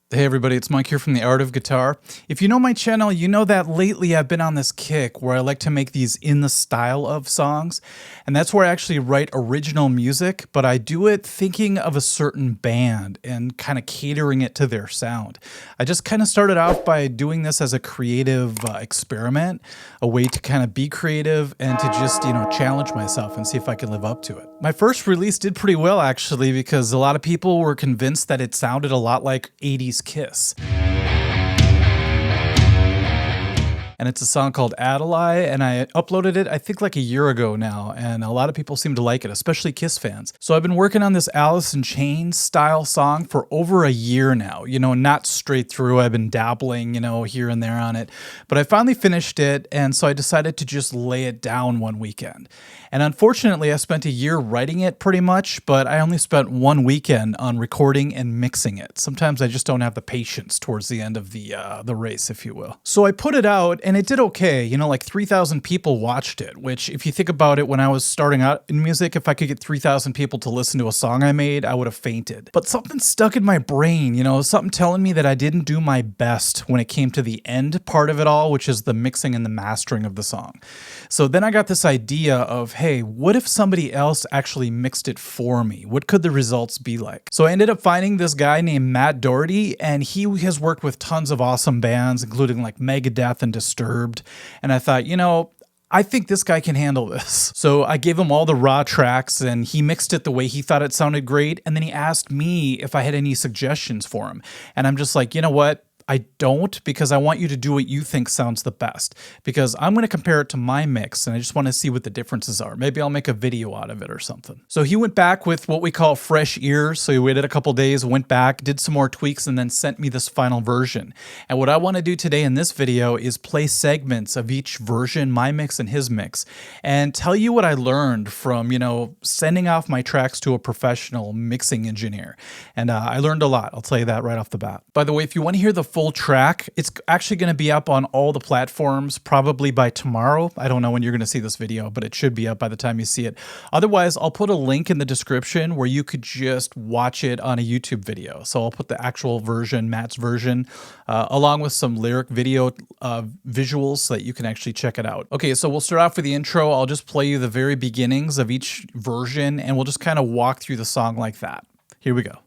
Hey everybody, it's Mike here from The Art of Guitar. If you know my channel, you know that lately I've been on this kick where I like to make these in the style of songs, and that's where I actually write original music, but I do it thinking of a certain band and kind of catering it to their sound. I just kind of started off by doing this as a creative experiment, a way to kind of be creative and to just, challenge myself and see if I can live up to it. My first release did pretty well actually because a lot of people were convinced that it sounded a lot like 80s Kiss. And it's a song called Adelaide, and I uploaded it, I think like a year ago now, and a lot of people seem to like it, especially Kiss fans. So I've been working on this Alice in Chains style song for over a year now, not straight through. I've been dabbling, here and there on it, but I finally finished it, and so I decided to just lay it down one weekend. And unfortunately, I spent a year writing it pretty much, but I only spent one weekend on recording and mixing it. Sometimes I just don't have the patience towards the end of the race, if you will. So I put it out, and it did okay. Like 3,000 people watched it, which if you think about it, when I was starting out in music, if I could get 3,000 people to listen to a song I made, I would have fainted. But something stuck in my brain, something telling me that I didn't do my best when it came to the end part of it all, which is the mixing and the mastering of the song. So then I got this idea of, hey, what if somebody else actually mixed it for me? What could the results be like? So I ended up finding this guy named Matt Doherty, and he has worked with tons of awesome bands, including like Megadeth and Disturbed. And I thought, I think this guy can handle this. So I gave him all the raw tracks and he mixed it the way he thought it sounded great. And then he asked me if I had any suggestions for him. And I'm just like, you know what? I don't, because I want you to do what you think sounds the best, because I'm going to compare it to my mix and I just want to see what the differences are. Maybe I'll make a video out of it or something. So he went back with what we call fresh ears. So he waited a couple days, went back, did some more tweaks, and then sent me this final version. And what I want to do today in this video is play segments of each version, my mix and his mix, and tell you what I learned from, sending off my tracks to a professional mixing engineer. And I learned a lot. I'll tell you that right off the bat. By the way, if you want to hear the full track, it's actually going to be up on all the platforms probably by tomorrow. I don't know when you're going to see this video, but it should be up by the time you see it. Otherwise, I'll put a link in the description where you could just watch it on a YouTube video. So I'll put the actual version, Matt's version, along with some lyric video visuals so that you can actually check it out. Okay, so we'll start off with the intro. I'll just play you the very beginnings of each version and we'll just kind of walk through the song like that. Here we go.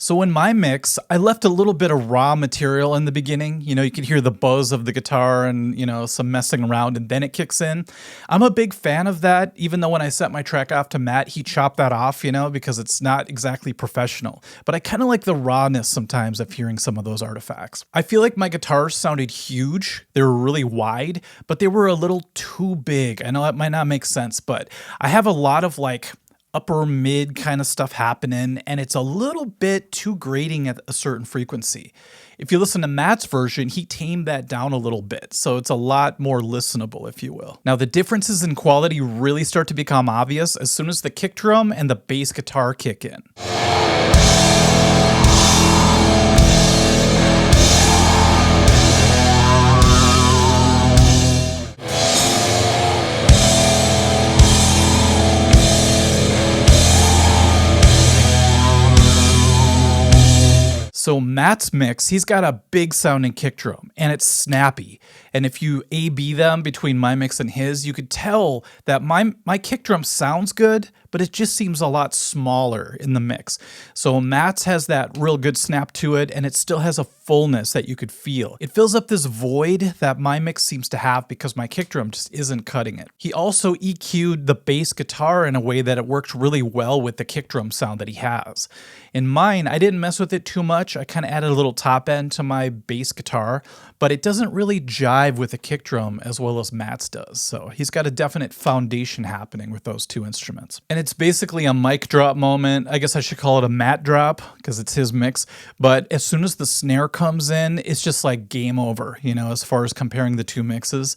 So in my mix, I left a little bit of raw material in the beginning. You could hear the buzz of the guitar and, some messing around, and then it kicks in. I'm a big fan of that, even though when I sent my track off to Matt, he chopped that off, because it's not exactly professional. But I kind of like the rawness sometimes of hearing some of those artifacts. I feel like my guitars sounded huge. They were really wide, but they were a little too big. I know that might not make sense, but I have a lot of upper mid kind of stuff happening, and it's a little bit too grating at a certain frequency. If you listen to Matt's version, he tamed that down a little bit, so it's a lot more listenable, if you will. Now, the differences in quality really start to become obvious as soon as the kick drum and the bass guitar kick in. So Matt's mix, he's got a big sounding kick drum and it's snappy. And if you A/B them between my mix and his, you could tell that my kick drum sounds good, but it just seems a lot smaller in the mix. So Matt's has that real good snap to it, and it still has a fullness that you could feel. It fills up this void that my mix seems to have because my kick drum just isn't cutting it. He also EQ'd the bass guitar in a way that it works really well with the kick drum sound that he has. In mine, I didn't mess with it too much. I kind of added a little top end to my bass guitar, but it doesn't really jive with the kick drum as well as Matt's does. So he's got a definite foundation happening with those two instruments. And it's basically a mic drop moment. I guess I should call it a Matt drop because it's his mix. But as soon as the snare comes in, it's just like game over, you know, as far as comparing the two mixes.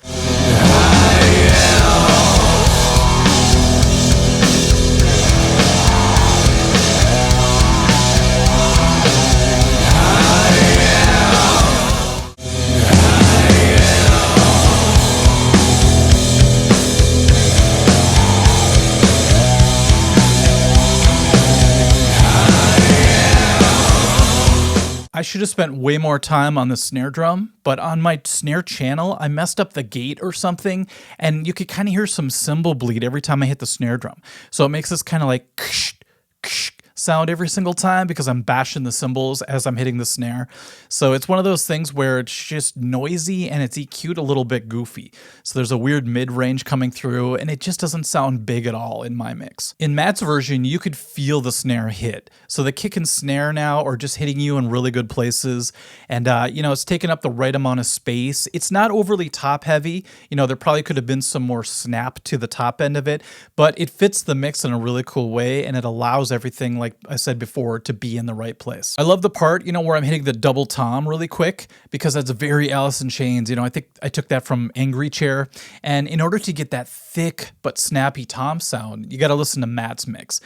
I should have spent way more time on the snare drum, but on my snare channel, I messed up the gate or something, and you could kind of hear some cymbal bleed every time I hit the snare drum. So it makes this kind of like ksh, ksh sound every single time because I'm bashing the cymbals as I'm hitting the snare. So it's one of those things where it's just noisy and it's EQ'd a little bit goofy. So there's a weird mid-range coming through and it just doesn't sound big at all in my mix. In Matt's version, you could feel the snare hit. So the kick and snare now are just hitting you in really good places. And, you know, it's taking up the right amount of space. It's not overly top heavy. You know, there probably could have been some more snap to the top end of it, but it fits the mix in a really cool way and it allows everything, like I said before, to be in the right place. I love the part, you know, where I'm hitting the double tom really quick because that's very Alice in Chains. You know, I think I took that from Angry Chair. And in order to get that thick but snappy tom sound, you got to listen to Matt's mix.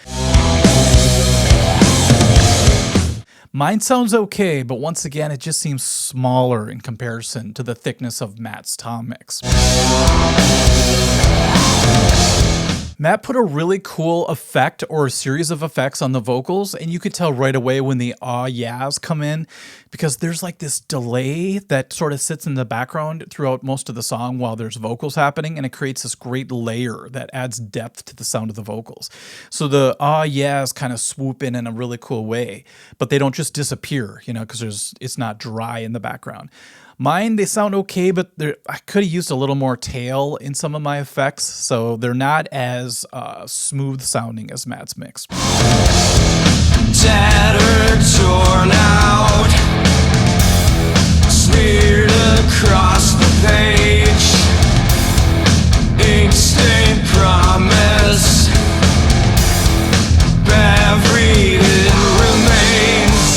Mine sounds okay, but once again, it just seems smaller in comparison to the thickness of Matt's tom mix. Matt put a really cool effect or a series of effects on the vocals, and you could tell right away when the ah yeahs come in because there's like this delay that sort of sits in the background throughout most of the song while there's vocals happening, and it creates this great layer that adds depth to the sound of the vocals. So the ah yeahs kind of swoop in a really cool way, but they don't just disappear, you know, because it's not dry in the background. Mine, they sound okay, but I could have used a little more tail in some of my effects, so they're not as smooth sounding as Matt's mix. Tattered, torn out, smeared across the page, ink stained promise, buried in remains.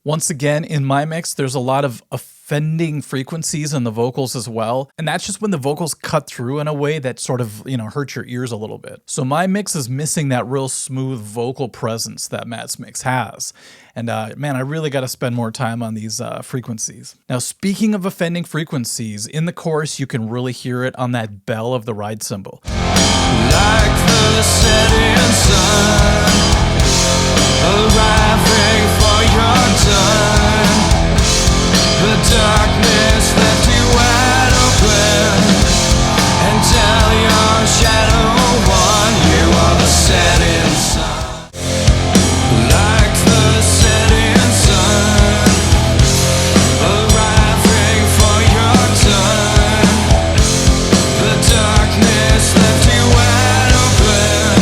Once again, in my mix, there's a lot of offending frequencies in the vocals as well. And that's just when the vocals cut through in a way that sort of, you know, hurts your ears a little bit. So my mix is missing that real smooth vocal presence that Matt's mix has. And man, I really got to spend more time on these frequencies. Now, speaking of offending frequencies, in the chorus, you can really hear it on that bell of the ride cymbal. Like the setting sun, arriving for your turn. The darkness left you wide open, and tell your shadow one you are the setting sun. Like the setting sun, arriving for your turn. The darkness left you wide open,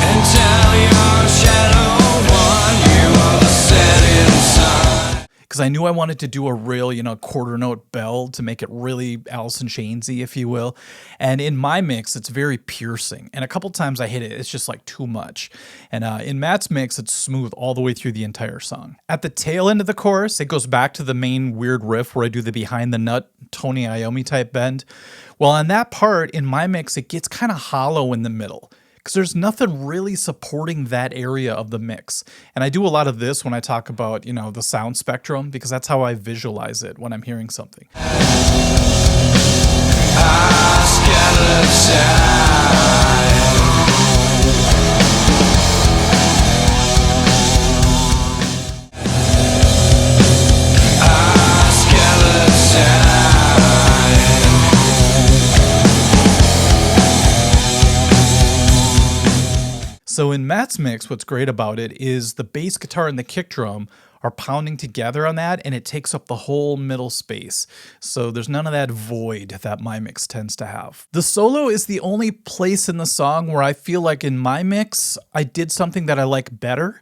and tell your shadow one you are the setting sun. Because I knew I wanted to do a real, you know, quarter note bell to make it really Alice in Chainsy, if you will. And in my mix, it's very piercing. And a couple times I hit it, it's just like too much. And in Matt's mix, it's smooth all the way through the entire song. At the tail end of the chorus, it goes back to the main weird riff where I do the behind the nut, Tony Iommi type bend. Well, on that part, in my mix, it gets kind of hollow in the middle. because there's nothing really supporting that area of the mix. And I do a lot of this when I talk about, you know, the sound spectrum, because that's how I visualize it when I'm hearing something. So in Matt's mix, what's great about it is the bass guitar and the kick drum are pounding together on that, and it takes up the whole middle space. So there's none of that void that my mix tends to have. The solo is the only place in the song where I feel like in my mix, I did something that I like better.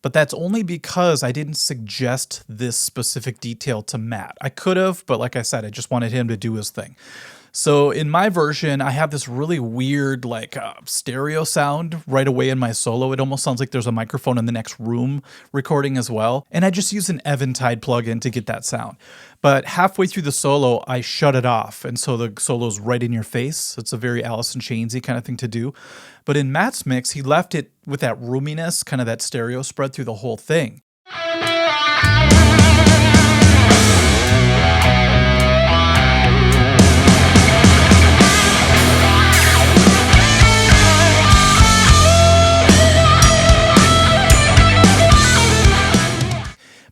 But that's only because I didn't suggest this specific detail to Matt. I could have, but like I said, I just wanted him to do his thing. So in my version, I have this really weird like stereo sound right away in my solo. It almost sounds like there's a microphone in the next room recording as well. And I just use an Eventide plugin to get that sound. But halfway through the solo, I shut it off. And so the solo's right in your face. It's a very Alice in Chainsy kind of thing to do. But in Matt's mix, he left it with that roominess, kind of that stereo spread through the whole thing.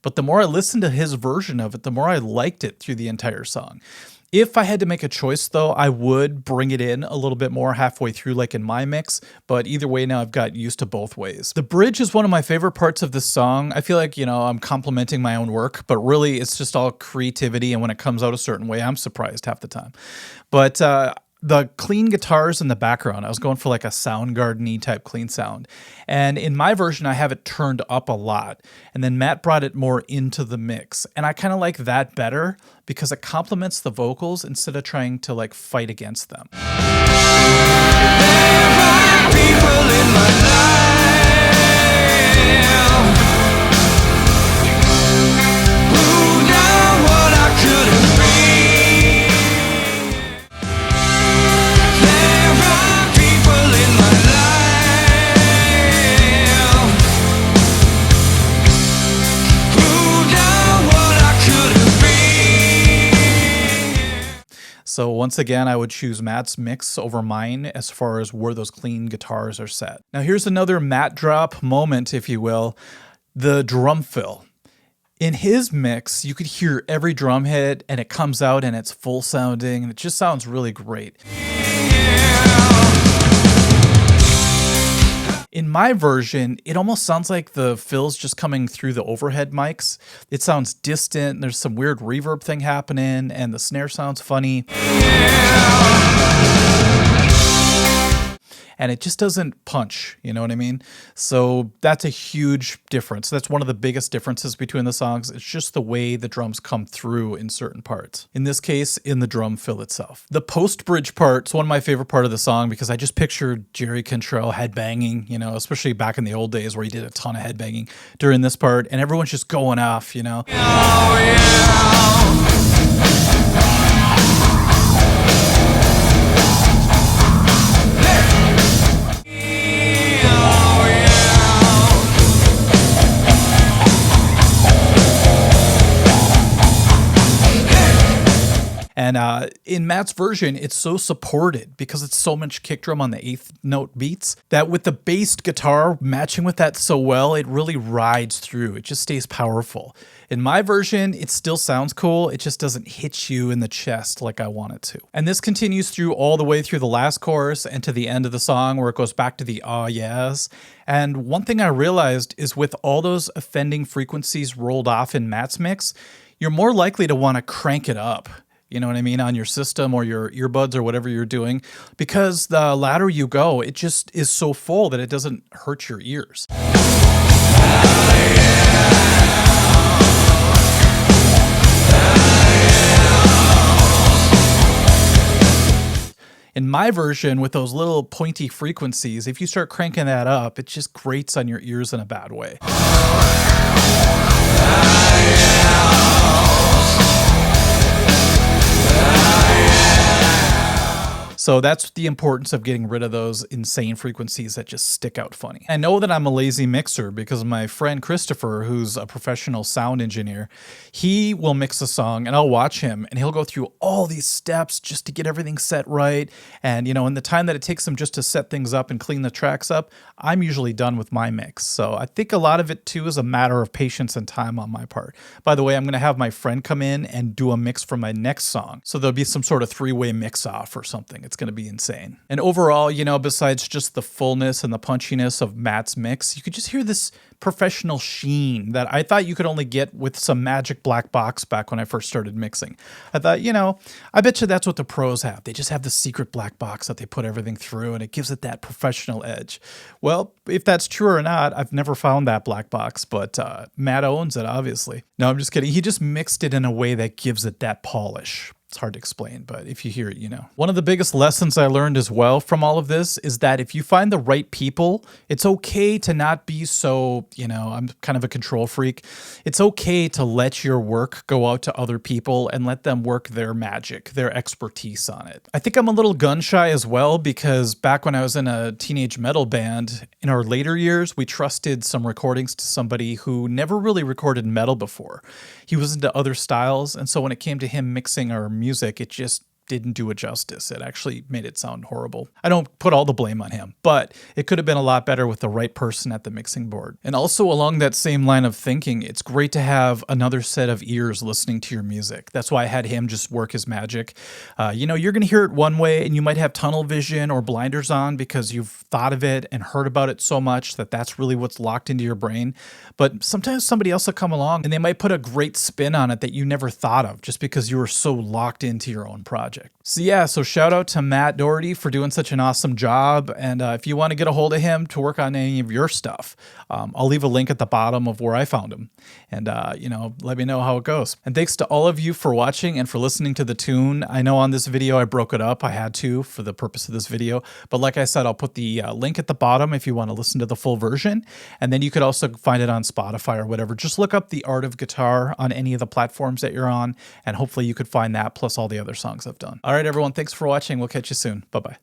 But the more I listened to his version of it, the more I liked it through the entire song. If I had to make a choice, though, I would bring it in a little bit more halfway through, like in my mix. But either way, now I've got used to both ways. The bridge is one of my favorite parts of this song. I feel like, you know, I'm complimenting my own work, but really it's just all creativity. And when it comes out a certain way, I'm surprised half the time. But the clean guitars in the background, I was going for like a Soundgarden-y type clean sound. And in my version, I have it turned up a lot. And then Matt brought it more into the mix. And I kind of like that better because it complements the vocals instead of trying to like fight against them. There are people in my life who know what I couldn't be. So once again, I would choose Matt's mix over mine as far as where those clean guitars are set. Now here's another Matt drop moment, if you will, the drum fill. In his mix, you could hear every drum hit and it comes out and it's full sounding and it just sounds really great. In my version, it almost sounds like the fill's just coming through the overhead mics. It sounds distant, there's some weird reverb thing happening, and the snare sounds funny. And it just doesn't punch, you know what I mean? So that's a huge difference. That's one of the biggest differences between the songs. It's just the way the drums come through in certain parts. In this case, in the drum fill itself. The post-bridge part's one of my favorite part of the song because I just pictured Jerry Cantrell headbanging, you know, especially back in the old days where he did a ton of headbanging during this part, and everyone's just going off, you know? Oh, yeah. And in Matt's version, it's so supported because it's so much kick drum on the 8th note beats that with the bass guitar matching with that so well, it really rides through. It just stays powerful. In my version, it still sounds cool. It just doesn't hit you in the chest like I want it to. And this continues through all the way through the last chorus and to the end of the song where it goes back to the "ah yes." And one thing I realized is with all those offending frequencies rolled off in Matt's mix, you're more likely to want to crank it up. You know what I mean, on your system or your earbuds or whatever you're doing, because the louder you go, it just is so full that it doesn't hurt your ears. In my version, with those little pointy frequencies, if you start cranking that up, it just grates on your ears in a bad way. So that's the importance of getting rid of those insane frequencies that just stick out funny. I know that I'm a lazy mixer because my friend Christopher, who's a professional sound engineer, he will mix a song and I'll watch him and he'll go through all these steps just to get everything set right. And, you know, in the time that it takes him just to set things up and clean the tracks up, I'm usually done with my mix. So I think a lot of it too is a matter of patience and time on my part. By the way, I'm going to have my friend come in and do a mix for my next song. So there'll be some sort of three-way mix off or something. It's going to be insane. And overall, you know, besides just the fullness and the punchiness of Matt's mix, you could just hear this professional sheen that I thought you could only get with some magic black box back when I first started mixing. I thought, you know, I bet you that's what the pros have. They just have the secret black box that they put everything through and it gives it that professional edge. Well, if that's true or not, I've never found that black box, but Matt owns it, obviously. No, I'm just kidding. He just mixed it in a way that gives it that polish. It's hard to explain, but if you hear it, you know. One of the biggest lessons I learned as well from all of this is that if you find the right people, it's okay to not be so, you know, I'm kind of a control freak. It's okay to let your work go out to other people and let them work their magic, their expertise on it. I think I'm a little gun shy as well because back when I was in a teenage metal band, in our later years, we trusted some recordings to somebody who never really recorded metal before. He was into other styles, and so when it came to him mixing our music, it just didn't do it justice. It actually made it sound horrible. I don't put all the blame on him, but it could have been a lot better with the right person at the mixing board. And also along that same line of thinking, it's great to have another set of ears listening to your music. That's why I had him just work his magic. You know, you're going to hear it one way and you might have tunnel vision or blinders on because you've thought of it and heard about it so much that that's really what's locked into your brain. But sometimes somebody else will come along and they might put a great spin on it that you never thought of just because you were so locked into your own project. So yeah, so shout out to Matt Doherty for doing such an awesome job. And if you want to get a hold of him to work on any of your stuff, I'll leave a link at the bottom of where I found him. And, you know, let me know how it goes. And thanks to all of you for watching and for listening to the tune. I know on this video I broke it up. I had to for the purpose of this video. But like I said, I'll put the link at the bottom if you want to listen to the full version. And then you could also find it on Spotify or whatever. Just look up The Art of Guitar on any of the platforms that you're on. And hopefully you could find that plus all the other songs I've done. All right, everyone. Thanks for watching. We'll catch you soon. Bye-bye.